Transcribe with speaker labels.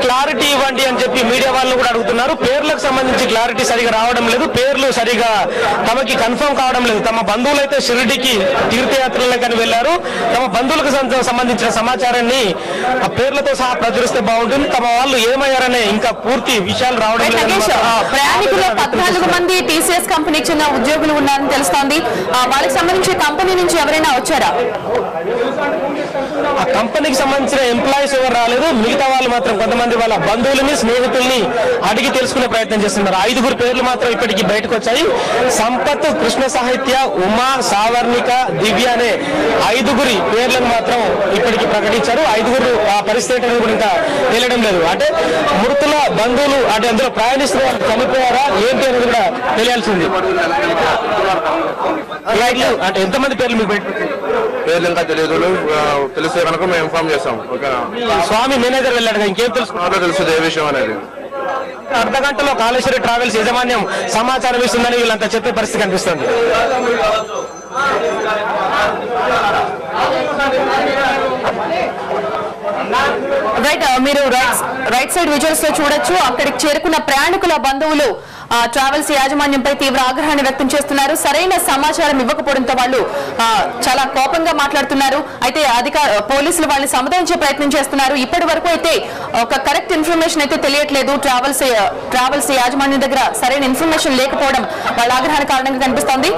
Speaker 1: Clarity ఇవ్వండి అని చెప్పి మీడియా వాళ్ళు కూడా అడుగుతున్నారు. పేర్లకు సంబంధించి క్లారిటీ సరిగా రావడం లేదు, పేర్లు సరిగా తమకి కన్ఫర్మ్ కావడం లేదు. తమ బంధువులు అయితే షిరిడికి తీర్థయాత్రలకు అని వెళ్లారు. తమ బంధువులకు సంబంధించిన సమాచారాన్ని ఆ పేర్లతో సహా ప్రచురిస్తే బాగుంటుంది. తమ వాళ్ళు ఏమయ్యారనే ఇంకా పూర్తి విషయాలు రావడం లేదు.
Speaker 2: ప్రయాణికుల్లో 14 మంది టీసీఎస్ కంపెనీకి చెందిన ఉద్యోగులు ఉన్నారని తెలుస్తోంది. వాళ్ళకి సంబంధించి కంపెనీ నుంచి ఎవరైనా వచ్చారా?
Speaker 1: ఆ కంపెనీకి సంబంధించిన ఎంప్లాయీస్ ఎవరు రాలేదు. మిగతా వాళ్ళు మాత్రం కొంతమంది వాళ్ళ బంధువులని స్నేహితుల్ని అడిగి తెలుసుకునే ప్రయత్నం చేస్తున్నారు. 5 పేర్లు మాత్రం ఇప్పటికి బయటకు వచ్చాయి. సంపత్, కృష్ణ సాహిత్య, ఉమా, సావర్ణిక, దివ్య అనే 5 పేర్లను మాత్రం ఇప్పటికి ప్రకటించారు. 5 ఆ పరిస్థితి అనేది కూడా ఇంకా తెలియడం లేదు. అంటే మృతుల బంధువులు అంటే అందులో ప్రయాణిస్తున్న వాళ్ళు చనిపోయారా ఏంటి అనేది కూడా తెలియాల్సింది. అంటే ఎంతమంది పేర్లు మీకు
Speaker 3: పేర్లు ఇంకా తెలియదు. తెలిస్తే కనుక మేము ఇన్ఫార్మ్ చేస్తాం.
Speaker 1: స్వామి మేనేజర్ వెళ్ళాడు, ఇంకేం
Speaker 3: తెలుస్తుంది ఏ విషయం అనేది.
Speaker 1: అర్ధగంటలో కాళేశ్వరి ట్రావెల్స్ యాజమాన్యం సమాచారం ఇస్తుందని వీళ్ళంతా చెప్పే పరిస్థితి కనిపిస్తుంది.
Speaker 2: మీరు రైట్ సైడ్ విజువల్స్ లో చూడొచ్చు. అక్కడికి చేరుకున్న ప్రయాణికుల బంధువులు ట్రావెల్స్ యాజమాన్యంపై తీవ్ర ఆగ్రహాన్ని వ్యక్తం చేస్తున్నారు. సరైన సమాచారం ఇవ్వకపోవడంతో వాళ్ళు చాలా కోపంగా మాట్లాడుతున్నారు. అయితే పోలీసులు వాళ్ళని సముదాయించే ప్రయత్నం చేస్తున్నారు. ఇప్పటి వరకు అయితే ఒక కరెక్ట్ ఇన్ఫర్మేషన్ అయితే తెలియట్లేదు. ట్రావెల్స్ యాజమాన్యం దగ్గర సరైన ఇన్ఫర్మేషన్ లేకపోవడం వాళ్ళ ఆగ్రహానికి కారణంగా కనిపిస్తోంది.